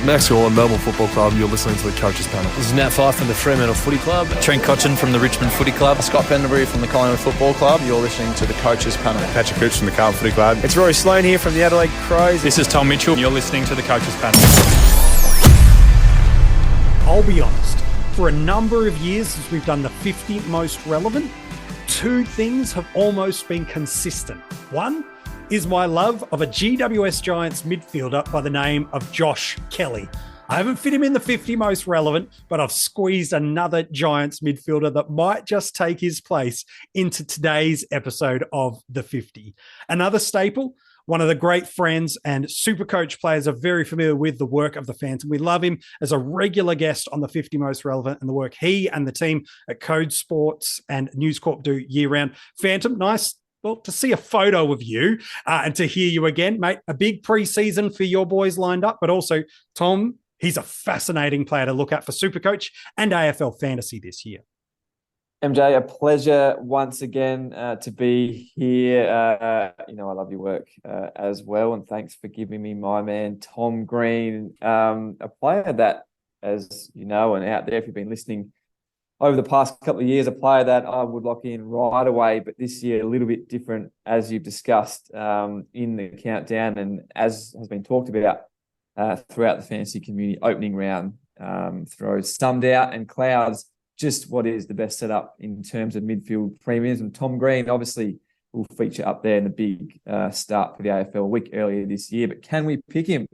Max Gorlin, Melbourne Football Club. You're listening to the Coaches Panel. This is Nat Fyfe from the Fremantle Footy Club. Trent Cotchin from the Richmond Footy Club. Scott Pendlebury from the Collingwood Football Club. You're listening to the Coaches Panel. Patrick Cooch from the Carlton Footy Club. It's Rory Sloane here from the Adelaide Crows. This is Tom Mitchell. You're listening to the Coaches Panel. I'll be honest, for a number of years since we've done the 50 most relevant, two things have almost been consistent. One is my love of a GWS Giants midfielder by the name of Josh Kelly. I haven't fit him in the 50 most relevant, but I've squeezed another Giants midfielder that might just take his place into today's episode of the 50. Another staple, one of the great friends and SuperCoach players are very familiar with the work of the Phantom. We love him as a regular guest on the 50 most relevant and the work he and the team at Code Sports and News Corp do year round. Phantom, nice to see a photo of you and to hear you again, mate. A big preseason for your boys lined up, but also Tom, he's a fascinating player to look at for SuperCoach and AFL Fantasy this year. MJ, a pleasure once again to be here. I love your work as well, and thanks for giving me my man, Tom Green, a player that, as you know, and out there, if you've been listening over the past couple of years, a player that I would lock in right away, but this year a little bit different, as you've discussed in the countdown, and as has been talked about throughout the fantasy community. Opening round throws summed out and clouds just what is the best setup in terms of midfield premiums. And Tom Green obviously will feature up there in the big start for the AFL a week earlier this year. But can we pick him?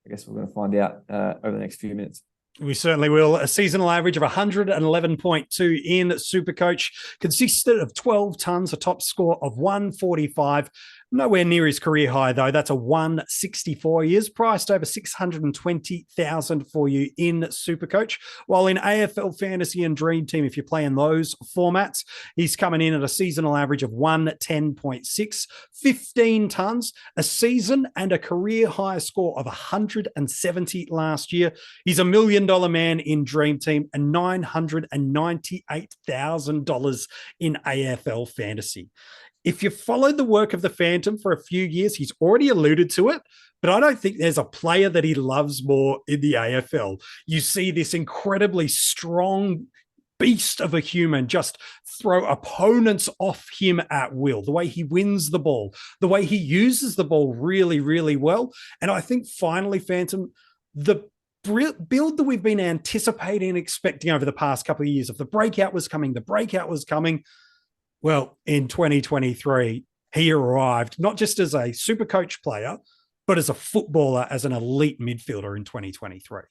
I guess we're going to find out over the next few minutes. We certainly will. A seasonal average of 111.2 in SuperCoach, consisted of 12 tons, a top score of 145. Nowhere near his career high, though. That's a 164. He is priced over 620,000 for you in SuperCoach. While in AFL Fantasy and Dream Team, if you're playing those formats, he's coming in at a seasonal average of 110.6, 15 tons, a season and a career high score of 170 last year. He's $1 million man in Dream Team and $998,000 in AFL Fantasy. If you followed the work of the Phantom for a few years, he's already alluded to it, but I don't think there's a player that he loves more in the AFL. You see this incredibly strong beast of a human just throw opponents off him at will, the way he wins the ball, the way he uses the ball really, really well. And I think finally, Phantom, the build that we've been anticipating and expecting over the past couple of years, if the breakout was coming. Well, in 2023, he arrived not just as a SuperCoach player, but as a footballer, as an elite midfielder in 2023.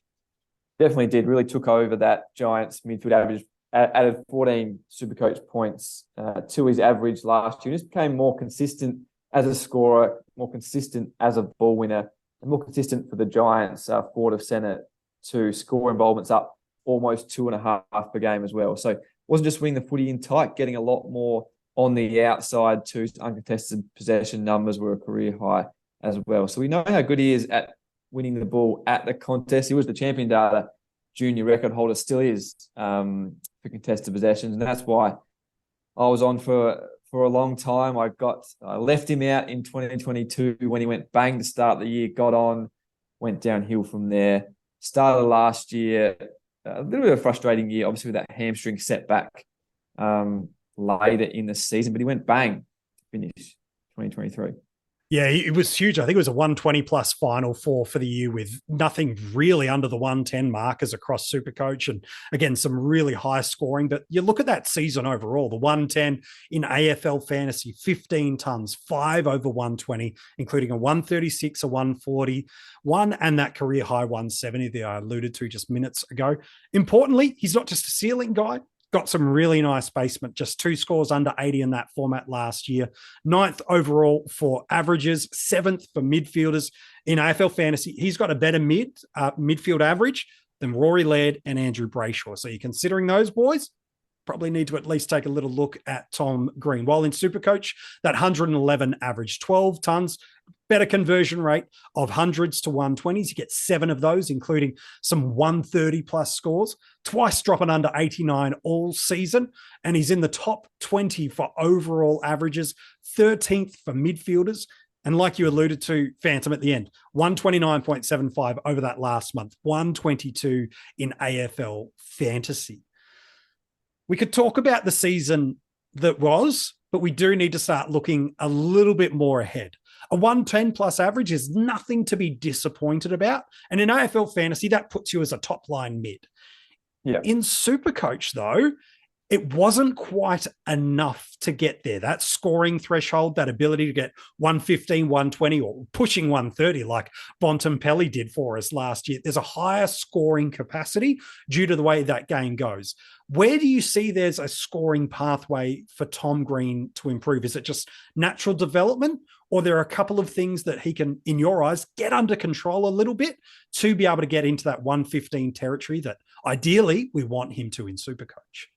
Definitely did. Really took over that Giants midfield average, added 14 SuperCoach points to his average last year. Just became more consistent as a scorer, more consistent as a ball winner, and more consistent for the Giants forward of centre to score involvements up almost 2.5 per game as well. So wasn't just winning the footy in tight, getting a lot more on the outside too. Uncontested possession numbers were a career high as well. So we know how good he is at winning the ball at the contest. He was the champion data junior record holder, still is for contested possessions. And that's why I was on for a long time. I left him out in 2022 when he went bang to start the year, got on, went downhill from there. Started last year, a little bit of a frustrating year, obviously, with that hamstring setback later in the season, but he went bang to finish 2023. Yeah, it was huge. I think it was a 120-plus Final Four for the year with nothing really under the 110 markers across SuperCoach. And again, some really high scoring. But you look at that season overall, the 110 in AFL Fantasy, 15 tons, 5 over 120, including a 136, a 141, and that career high 170 that I alluded to just minutes ago. Importantly, he's not just a ceiling guy. Got some really nice basement, just 2 scores under 80 in that format last year. 9th overall for averages, 7th for midfielders in AFL Fantasy. He's got a better midfield average than Rory Laird and Andrew Brayshaw. So you're considering those boys, probably need to at least take a little look at Tom Green. While in SuperCoach, that 111 average, 12 tons, better conversion rate of hundreds to 120s. You get 7 of those, including some 130 plus scores, twice dropping under 89 all season. And he's in the top 20 for overall averages, 13th for midfielders, And like you alluded to, Phantom, at the end, 129.75 over that last month, 122 in AFL Fantasy. We could talk about the season that was, but we do need to start looking a little bit more ahead. A 110 plus average is nothing to be disappointed about. And in AFL Fantasy, that puts you as a top line mid. Yeah. In SuperCoach, though, it wasn't quite enough to get there. That scoring threshold, that ability to get 115, 120, or pushing 130 like Bontempelli did for us last year. There's a higher scoring capacity due to the way that game goes. Where do you see there's a scoring pathway for Tom Green to improve? Is it just natural development, or there are a couple of things that he can, in your eyes, get under control a little bit to be able to get into that 115 territory that ideally we want him to in SuperCoach?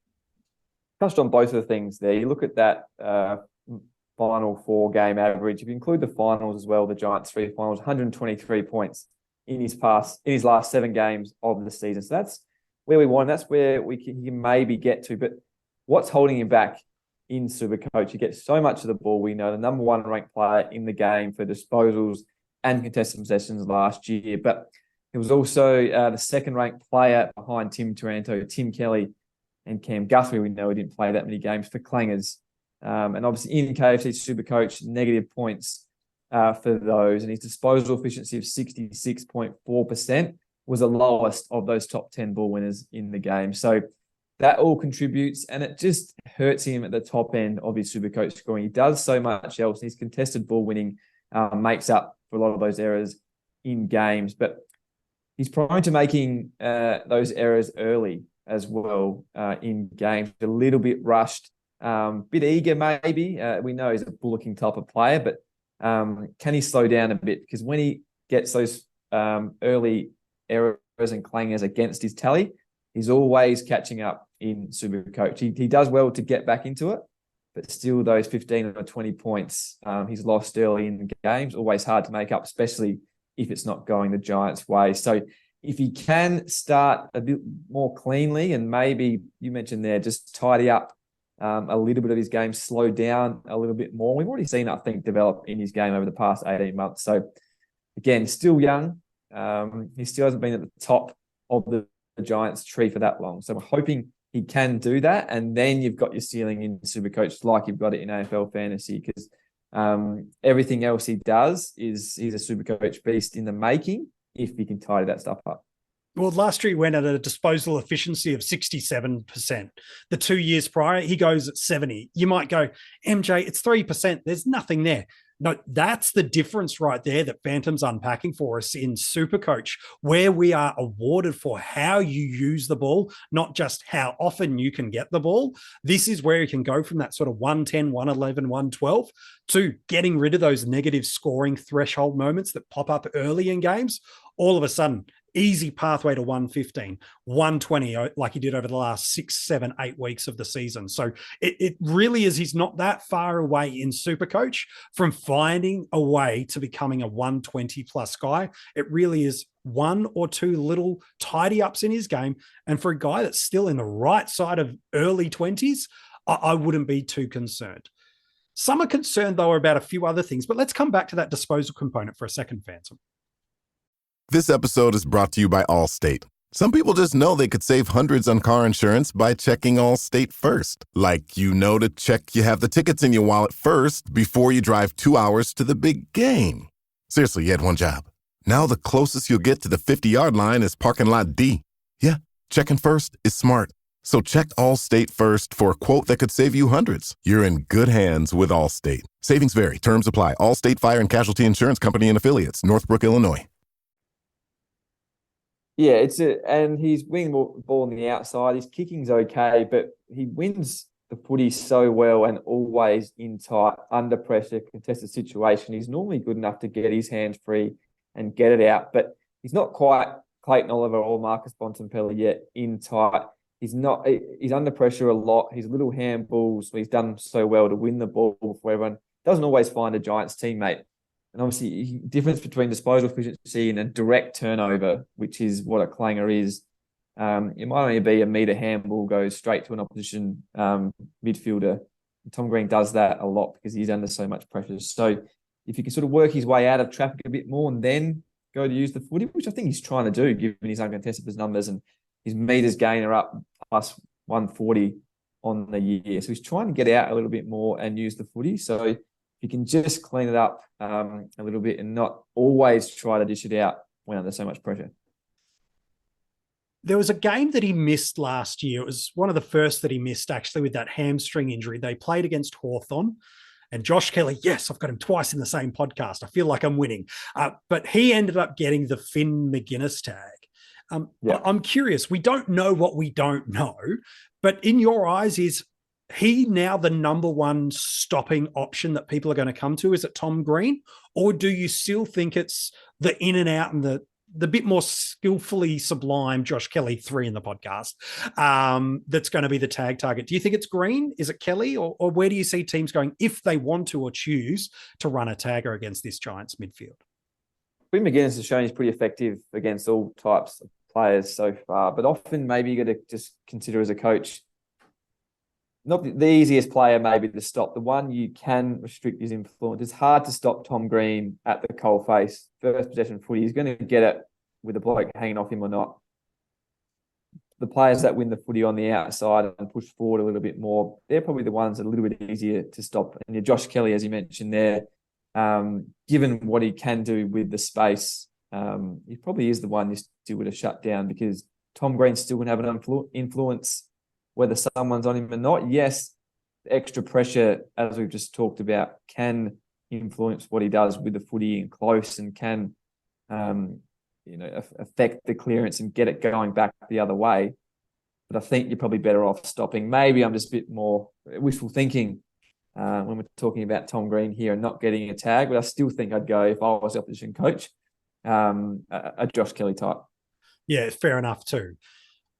Touched on both of the things there. You look at that final 4-game average. If you include the finals as well, the Giants 3 finals, 123 points in his last 7 games of the season. So that's where we want. That's where he can maybe get to. But what's holding him back in SuperCoach? He gets so much of the ball. We know the number 1 ranked player in the game for disposals and contested possessions last year. But he was also the 2nd ranked player behind Tim Taranto, Tim Kelly, and Cam Guthrie. We know he didn't play that many games for Clangers. And obviously in KFC SuperCoach, negative points for those. And his disposal efficiency of 66.4% was the lowest of those top 10 ball winners in the game. So that all contributes, and it just hurts him at the top end of his SuperCoach scoring. He does so much else. His contested ball winning makes up for a lot of those errors in games. But he's prone to making those errors early as well in games. A little bit rushed, bit eager maybe. We know he's a bullocking type of player, but can he slow down a bit? Because when he gets those early errors and clangers against his tally, he's always catching up in SuperCoach. He does well to get back into it, but still those 15 or 20 points he's lost early in games, always hard to make up, especially if it's not going the Giants' way. So if he can start a bit more cleanly, and maybe you mentioned there, just tidy up a little bit of his game, slow down a little bit more. We've already seen, I think, develop in his game over the past 18 months. So again, still young. He still hasn't been at the top of the Giants tree for that long. So we're hoping he can do that. And then you've got your ceiling in SuperCoach like you've got it in AFL Fantasy, because everything else he does is he's a SuperCoach beast in the making, if he can tidy that stuff up. Well, last year he went at a disposal efficiency of 67%. The 2 years prior, he goes at 70. You might go, MJ, it's 3%. There's nothing there. No, that's the difference right there that Phantom's unpacking for us in SuperCoach, where we are awarded for how you use the ball, not just how often you can get the ball. This is where you can go from that sort of 110, 111, 112 to getting rid of those negative scoring threshold moments that pop up early in games. All of a sudden, easy pathway to 115, 120, like he did over the last 6, 7, 8 weeks of the season. So it really is, he's not that far away in SuperCoach from finding a way to becoming a 120 plus guy. It really is 1 or 2 little tidy ups in his game. And for a guy that's still in the right side of early 20s, I wouldn't be too concerned. Some are concerned, though, about a few other things, but let's come back to that disposal component for a second, Phantom. This episode is brought to you by Allstate. Some people just know they could save hundreds on car insurance by checking Allstate first. Like, to check you have the tickets in your wallet first before you drive 2 hours to the big game. Seriously, you had one job. Now the closest you'll get to the 50-yard line is parking lot D. Yeah, checking first is smart. So check Allstate first for a quote that could save you hundreds. You're in good hands with Allstate. Savings vary. Terms apply. Allstate Fire and Casualty Insurance Company and Affiliates. Northbrook, Illinois. Yeah, and he's winning the ball on the outside. His kicking's okay, but he wins the footy so well and always in tight, under pressure, contested situation. He's normally good enough to get his hands free and get it out, but he's not quite Clayton Oliver or Marcus Bontempelli yet in tight. He's under pressure a lot. His little handballs, he's done so well to win the ball for everyone. Doesn't always find a Giants teammate. And obviously, difference between disposal efficiency and a direct turnover, which is what a clanger is. It might only be a metre handball goes straight to an opposition midfielder. Tom Green does that a lot because he's under so much pressure. So if he can sort of work his way out of traffic a bit more and then go to use the footy, which I think he's trying to do, given his uncontested numbers and his meters gain are up plus 140 on the year. So he's trying to get out a little bit more and use the footy. So if you can just clean it up a little bit and not always try to dish it out when under so much pressure. There was a game that he missed last year. It was one of the first that he missed, actually, with that hamstring injury. They played against Hawthorn. And Josh Kelly, yes, I've got him twice in the same podcast. I feel like I'm winning. But he ended up getting the Finn McGuinness tag. I'm curious. We don't know what we don't know. But in your eyes, is he now the number one stopping option that people are going to come to? Is it Tom Green? Or do you still think it's the in and out and the bit more skillfully sublime Josh Kelly 3 in the podcast that's going to be the tag target? Do you think it's Green? Is it Kelly? Or where do you see teams going if they want to or choose to run a tagger against this Giants midfield? Quinn McGuinness has shown he's pretty effective against all types of players so far, but often maybe you got to just consider as a coach, not the easiest player maybe to stop, the one you can restrict his influence. It's hard to stop Tom Green at the coalface. First possession footy, he's going to get it with the bloke hanging off him or not. The players that win the footy on the outside and push forward a little bit more, they're probably the ones that are a little bit easier to stop. And your Josh Kelly, as you mentioned there, given what he can do with the space, he probably is the one you still would have shut down, because Tom Green's still going to have an influence whether someone's on him or not. Yes, the extra pressure, as we've just talked about, can influence what he does with the footy and close, and can affect the clearance and get it going back the other way. But I think you're probably better off stopping. Maybe I'm just a bit more wishful thinking when we're talking about Tom Green here and not getting a tag, but I still think I'd go, if I was the opposition coach, a Josh Kelly type. Yeah, fair enough too.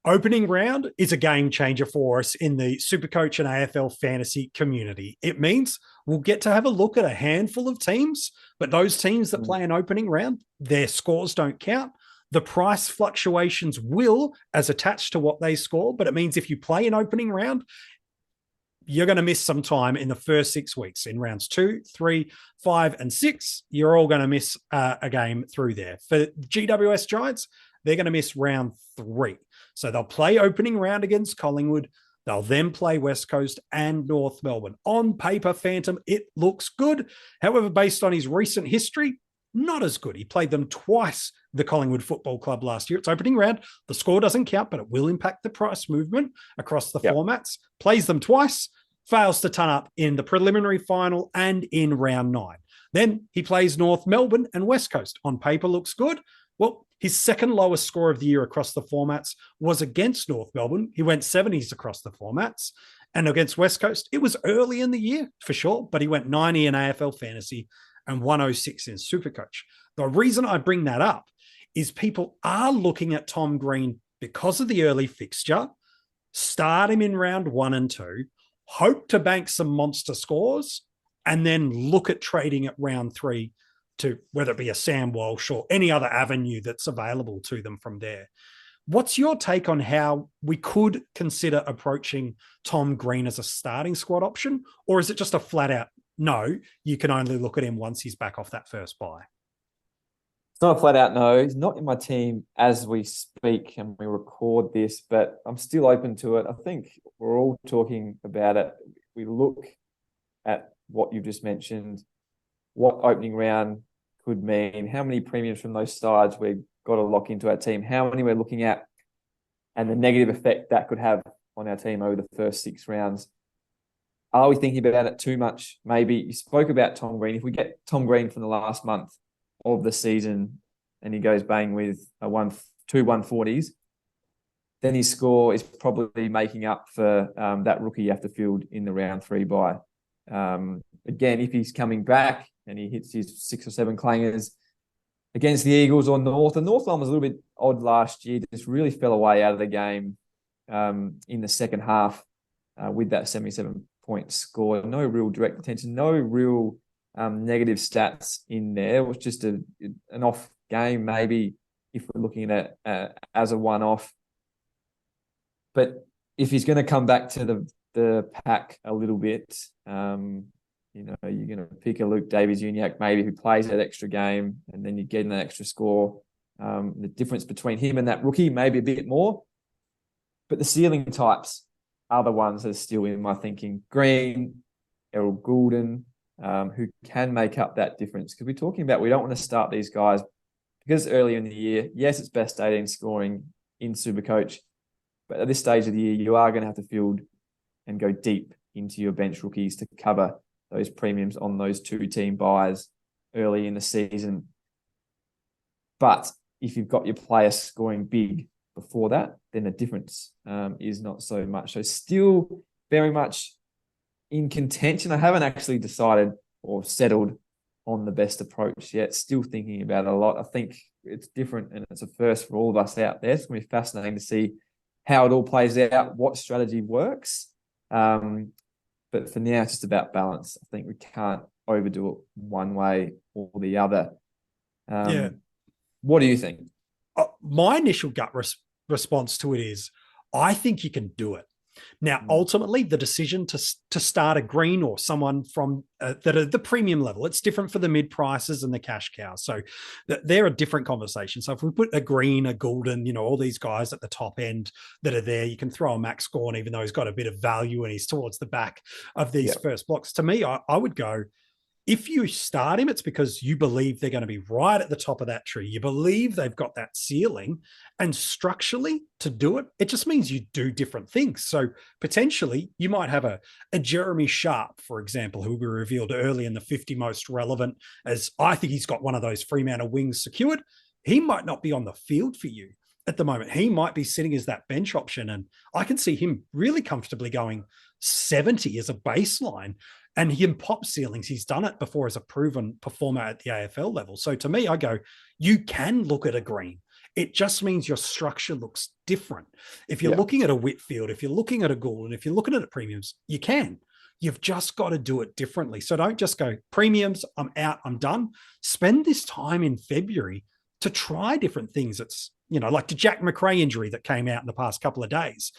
Opening round is a game changer for us in the SuperCoach and AFL Fantasy community. It means we'll get to have a look at a handful of teams, but those teams that play an opening round, their scores don't count. The price fluctuations will as attached to what they score, but it means if you play an opening round, you're going to miss some time in the first 6 weeks. In rounds 2, 3, 5, and 6, you're all going to miss a game through there. For GWS Giants, they're going to miss round 3. So they'll play opening round against Collingwood. They'll then play West Coast and North Melbourne. On paper, Phantom, it looks good. However, based on his recent history, not as good. He played them twice, the Collingwood Football Club last year. It's opening round. The score doesn't count, but it will impact the price movement across the formats. Plays them twice, fails to turn up in the preliminary final and in round 9. Then he plays North Melbourne and West Coast. On paper, looks good. Well, his second lowest score of the year across the formats was against North Melbourne. He went 70s across the formats. And against West Coast, it was early in the year for sure, but he went 90 in AFL Fantasy and 106 in SuperCoach. The reason I bring that up is people are looking at Tom Green because of the early fixture, start him in round 1 and 2, hope to bank some monster scores, and then look at trading at round 3 to whether it be a Sam Walsh or any other avenue that's available to them from there. What's your take on how we could consider approaching Tom Green as a starting squad option? Or is it just a flat out, no, you can only look at him once he's back off that first bye? It's not a flat out no. He's not in my team as we speak and we record this, but I'm still open to it. I think we're all talking about it. We look at what you've just mentioned, what opening round could mean, how many premiums from those sides we've got to lock into our team, how many we're looking at, and the negative effect that could have on our team over the first 6 rounds. Are we thinking about it too much? Maybe. You spoke about Tom Green. If we get Tom Green from the last month of the season and he goes bang with two 140s, then his score is probably making up for that rookie you have to field in the round 3 bye. Again, if he's coming back and he hits his 6 or 7 clangers against the Eagles or North, and North was a little bit odd last year, just really fell away out of the game in the second half with that 77-point score. No real direct attention, no real negative stats in there. It was just an off game, maybe, if we're looking at it as a one-off. But if he's going to come back to the pack a little bit, You know, you're going to pick a Luke Davies-Uniacke maybe who plays that extra game, and then you're getting that extra score. The difference between him and that rookie maybe a bit more. But the ceiling types are the ones that are still in my thinking. Green, Errol Goulden, who can make up that difference. Because we're talking about we don't want to start these guys because early in the year, yes, it's best 18 scoring in Supercoach. But at this stage of the year, you are going to have to field and go deep into your bench rookies to cover those premiums on those 2-team buys early in the season. But if you've got your players scoring big before that, then the difference is not so much. So still very much in contention. I haven't actually decided or settled on the best approach yet. Still thinking about it a lot. I think it's different and it's a first for all of us out there. It's going to be fascinating to see how it all plays out, what strategy works. But for now, it's just about balance. I think we can't overdo it one way or the other. What do you think? My initial gut response to it is, I think you can do it. Now, ultimately, the decision to start a Green or someone from that are the premium level, it's different for the mid prices and the cash cows. So they're a different conversation. So if we put a Green, a Goulden, you know, all these guys at the top end that are there, you can throw a Max Gawn, even though he's got a bit of value and he's towards the back of these first blocks. To me, I would go, if you start him, it's because you believe they're going to be right at the top of that tree. You believe they've got that ceiling, and structurally to do it, it just means you do different things. So potentially you might have a Jeremy Sharp, for example, who we revealed early in the 50 most relevant, as I think he's got one of those Fremantle wings secured. He might not be on the field for you at the moment. He might be sitting as that bench option. And I can see him really comfortably going 70 as a baseline. And he can pop ceilings. He's done it before as a proven performer at the AFL level. So to me, I go, you can look at a Green. It just means your structure looks different. If you're looking at a Whitfield, if you're looking at a Gould, and if you're looking at premiums, you can. You've just got to do it differently. So don't just go, premiums, I'm out, I'm done. Spend this time in February to try different things. It's, you know, like the Jack McRae injury that came out in the past couple of days.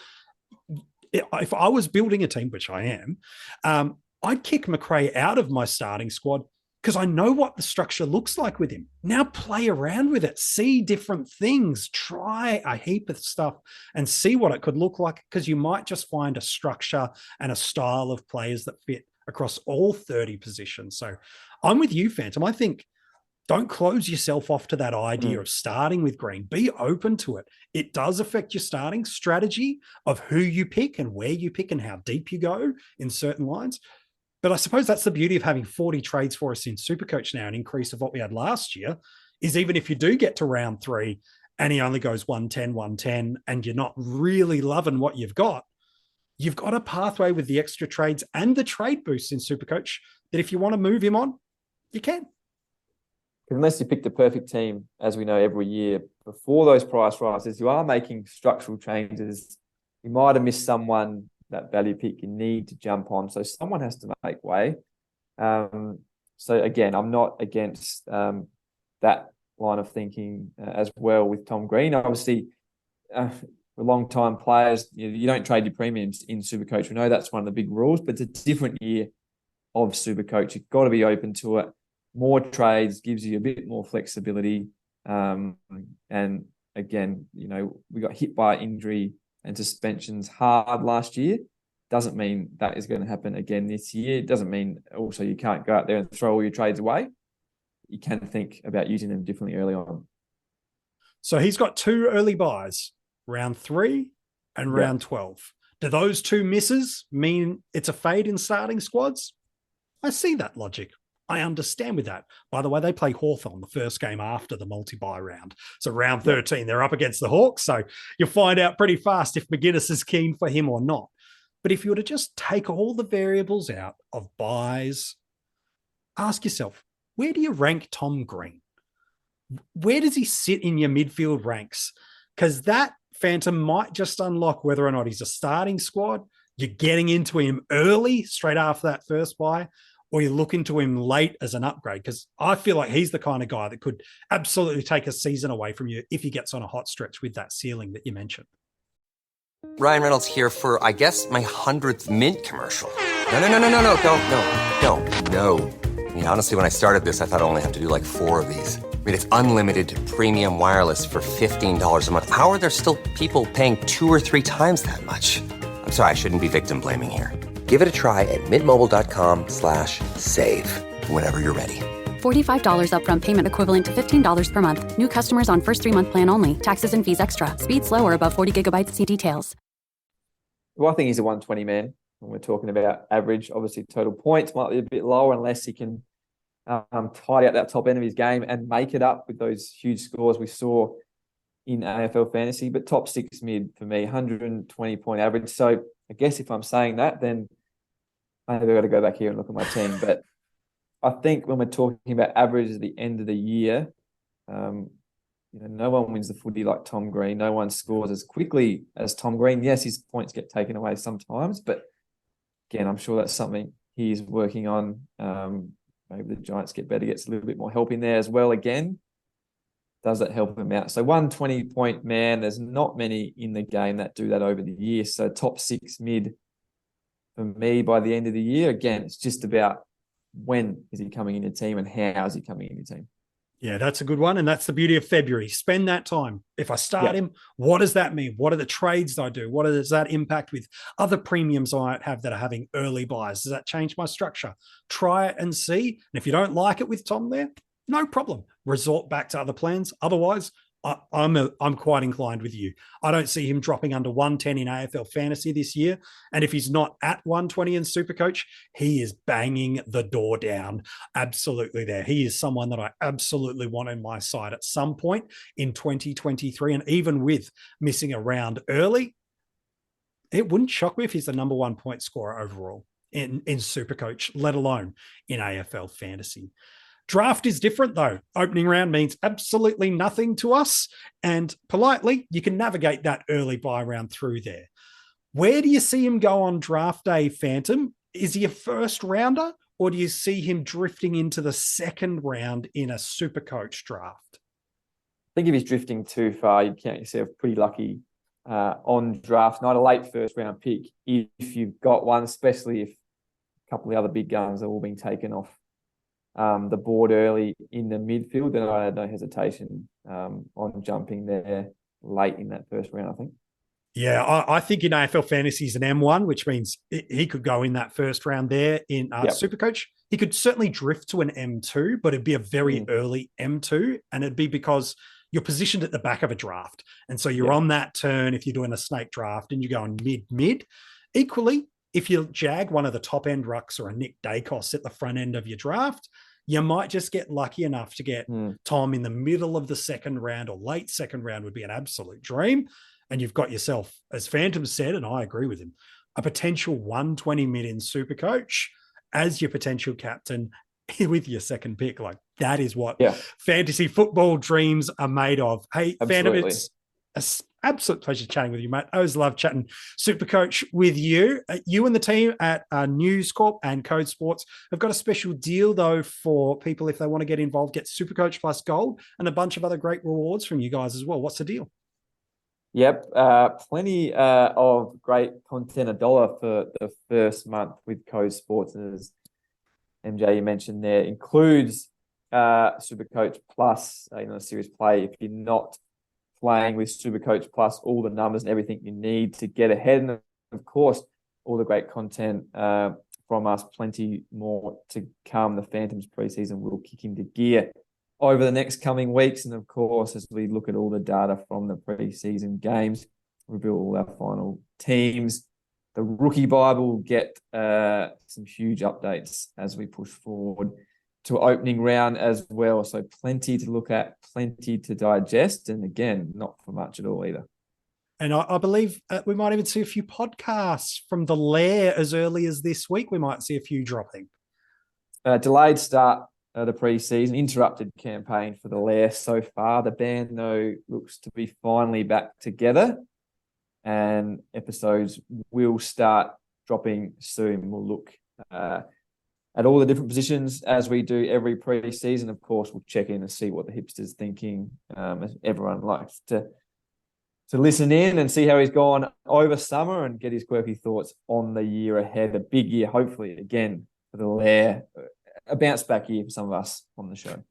If I was building a team, which I am, I'd kick McRae out of my starting squad because I know what the structure looks like with him. Now play around with it, see different things, try a heap of stuff and see what it could look like, because you might just find a structure and a style of players that fit across all 30 positions. So I'm with you, Phantom. I think don't close yourself off to that idea of starting with Green. Be open to it. It does affect your starting strategy of who you pick and where you pick and how deep you go in certain lines. But I suppose that's the beauty of having 40 trades for us in Supercoach now, an increase of what we had last year, is even if you do get to round 3 and he only goes 110, and you're not really loving what you've got a pathway with the extra trades and the trade boosts in Supercoach that if you want to move him on, you can. Unless you pick the perfect team, as we know every year, before those price rises, you are making structural changes. You might have missed someone, that value pick you need to jump on. So someone has to make way. So again, I'm not against that line of thinking as well with Tom Green. Obviously, for long-time players, you don't trade your premiums in Supercoach. We know that's one of the big rules, but it's a different year of Supercoach. You've got to be open to it. More trades gives you a bit more flexibility. And again, we got hit by injury and suspensions hard last year. Doesn't mean that is going to happen again this year. It doesn't mean also you can't go out there and throw all your trades away. You can think about using them differently early on. So he's got 2 early buys, round 3 and round 12. Do those 2 misses mean it's a fade in starting squads? I see that logic. I understand with that. By the way, they play Hawthorn the first game after the multi-buy round. So round 13, they're up against the Hawks. So you'll find out pretty fast if McGuinness is keen for him or not. But if you were to just take all the variables out of buys, ask yourself, where do you rank Tom Green? Where does he sit in your midfield ranks? Because that Phantom might just unlock whether or not he's a starting squad. You're getting into him early, straight after that first buy, or you look into him late as an upgrade, because I feel like he's the kind of guy that could absolutely take a season away from you if he gets on a hot stretch with that ceiling that you mentioned. Ryan Reynolds here for, I guess, my 100th Mint commercial. No, don't. I mean, honestly, when I started this, I thought I only have to do like 4 of these. I mean, it's unlimited premium wireless for $15 a month. How are there still people paying 2 or 3 times that much? I'm sorry, I shouldn't be victim blaming here. Give it a try at mintmobile.com/save. Whenever you're ready. $45 upfront payment equivalent to $15 per month. New customers on first 3-month plan only. Taxes and fees extra. Speed slower above 40 gigabytes. See details. Well, I think he's a 120 man when we're talking about average. Obviously, total points might be a bit lower unless he can tidy up that top end of his game and make it up with those huge scores we saw in AFL Fantasy. But top 6 mid for me, 120 point average. So I guess if I'm saying that, then maybe I've got to go back here and look at my team. But I think when we're talking about average at the end of the year, no one wins the footy like Tom Green. No one scores as quickly as Tom Green. Yes, his points get taken away sometimes, but again, I'm sure that's something he's working on. Maybe the Giants get better, gets a little bit more help in there as well. Again, does that help him out? So 120 point man, there's not many in the game that do that over the year. So top 6 mid for me by the end of the year. Again, it's just about when is he coming in your team and how is he coming in your team? Yeah, that's a good one. And that's the beauty of February. Spend that time. If I start him, what does that mean? What are the trades that I do? What does that impact with other premiums I might have that are having early buys? Does that change my structure? Try it and see. And if you don't like it with Tom there, no problem. Resort back to other plans. Otherwise, I'm quite inclined with you. I don't see him dropping under 110 in AFL Fantasy this year. And if he's not at 120 in SuperCoach, he is banging the door down. Absolutely there. He is someone that I absolutely want in my side at some point in 2023. And even with missing a round early, it wouldn't shock me if he's the number 1 point scorer overall in SuperCoach, let alone in AFL Fantasy. Draft is different, though. Opening round means absolutely nothing to us. And politely, you can navigate that early buy round through there. Where do you see him go on draft day, Phantom? Is he a first rounder, or do you see him drifting into the second round in a SuperCoach draft? I think if he's drifting too far, you'd count yourself pretty lucky on draft night, a late first round pick, if you've got one, especially if a couple of the other big guns have all been taken off the board early in the midfield, then I had no hesitation on jumping there late in that first round, I think. Yeah, I think in AFL Fantasy he's an M1, which means he could go in that first round there in SuperCoach. He could certainly drift to an M2, but it'd be a very early M2, and it'd be because you're positioned at the back of a draft. And so you're on that turn if you're doing a snake draft and you're going mid. Equally, if you jag one of the top end rucks or a Nick Dacos at the front end of your draft, you might just get lucky enough to get Tom in the middle of the second round or late second round would be an absolute dream. And you've got yourself, as Phantom said, and I agree with him, a potential 120 mid in SuperCoach as your potential captain with your second pick. Like that is what fantasy football dreams are made of. Hey, Phantom, it's an absolute pleasure chatting with you, mate. I always love chatting SuperCoach with you. You and the team at News Corp and Code Sports have got a special deal, though, for people if they want to get involved, get SuperCoach Plus Gold and a bunch of other great rewards from you guys as well. What's the deal? Yep, plenty of great content, $1 for the first month with Code Sports. And as MJ, you mentioned there, includes SuperCoach Plus, a serious play. If you're not playing with SuperCoach Plus, all the numbers and everything you need to get ahead. And of course, all the great content from us, plenty more to come. The Phantoms preseason will kick into gear over the next coming weeks. And of course, as we look at all the data from the preseason games, reveal all our final teams. The Rookie Bible will get some huge updates as we push forward to opening round as well. So plenty to look at, plenty to digest. And again, not for much at all either. And I believe we might even see a few podcasts from the Lair as early as this week. We might see a few dropping. Delayed start the preseason, interrupted campaign for the Lair so far. The band, though, looks to be finally back together. And episodes will start dropping soon. We'll look at all the different positions as we do every preseason. Of course, we'll check in and see what the hipsters thinking. As everyone likes to listen in and see how he's gone over summer and get his quirky thoughts on the year ahead. A big year, hopefully, again, for the Lair. A bounce back year for some of us on the show.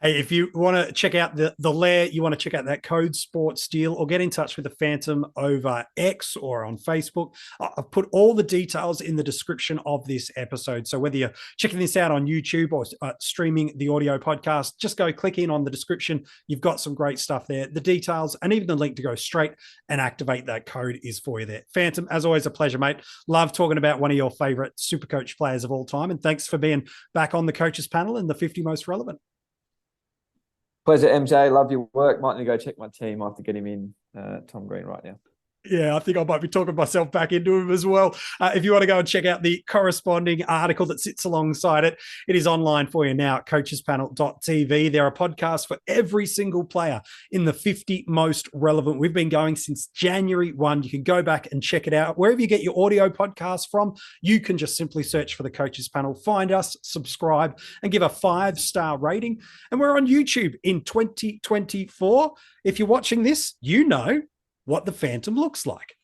Hey, if you want to check out the Lair, you want to check out that Code Sports deal, or get in touch with the Phantom over X or on Facebook. I've put all the details in the description of this episode. So whether you're checking this out on YouTube or streaming the audio podcast, just go click in on the description. You've got some great stuff there. The details and even the link to go straight and activate that code is for you there. Phantom, as always, a pleasure, mate. Love talking about one of your favorite Supercoach players of all time. And thanks for being back on the coaches panel in the 50 most relevant. Pleasure, MJ. Love your work. Might need to go check my team. I have to get him in, Tom Green, right now. Yeah, I think I might be talking myself back into him as well. If you want to go and check out the corresponding article that sits alongside it, it is online for you now at coachespanel.tv. There are podcasts for every single player in the 50 most relevant. We've been going since January 1. You can go back and check it out. Wherever you get your audio podcasts from, you can just simply search for the Coaches Panel, find us, subscribe, and give a 5-star rating. And we're on YouTube in 2024. If you're watching this, you know what the Phantom looks like.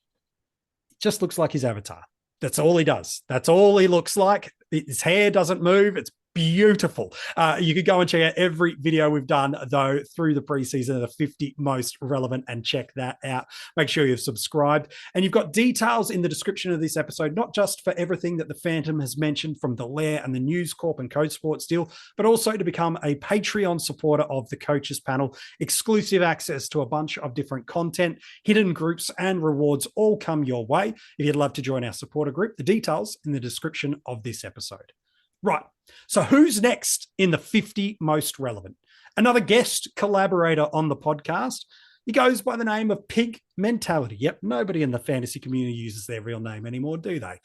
It just looks like his avatar. That's all he does. That's all he looks like. His hair doesn't move. It's beautiful. You could go and check out every video we've done, though, through the preseason of the 50 most relevant, and check that out. Make sure you've subscribed. And you've got details in the description of this episode, not just for everything that the Phantom has mentioned from the Lair and the News Corp and Code Sports deal, but also to become a Patreon supporter of the Coaches Panel. Exclusive access to a bunch of different content, hidden groups, and rewards all come your way. If you'd love to join our supporter group, the details in the description of this episode. Right. So who's next in the 50 most relevant? Another guest collaborator on the podcast. He goes by the name of Pig Mentality. Yep, nobody in the fantasy community uses their real name anymore, do they?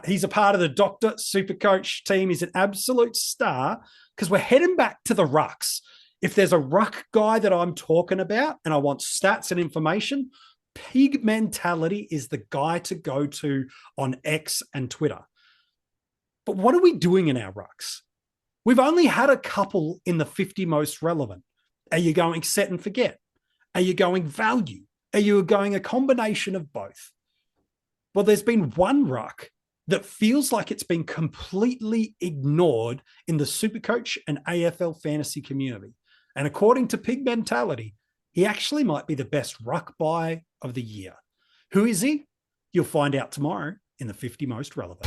He's a part of the Dr. Supercoach team. He's an absolute star because we're heading back to the rucks. If there's a ruck guy that I'm talking about and I want stats and information, Pig Mentality is the guy to go to on X and Twitter. But what are we doing in our rucks? We've only had a couple in the 50 most relevant. Are you going set and forget? Are you going value? Are you going a combination of both? Well, there's been one ruck that feels like it's been completely ignored in the Supercoach and AFL Fantasy community. And according to Pig Mentality, he actually might be the best ruck buy of the year. Who is he? You'll find out tomorrow in the 50 most relevant.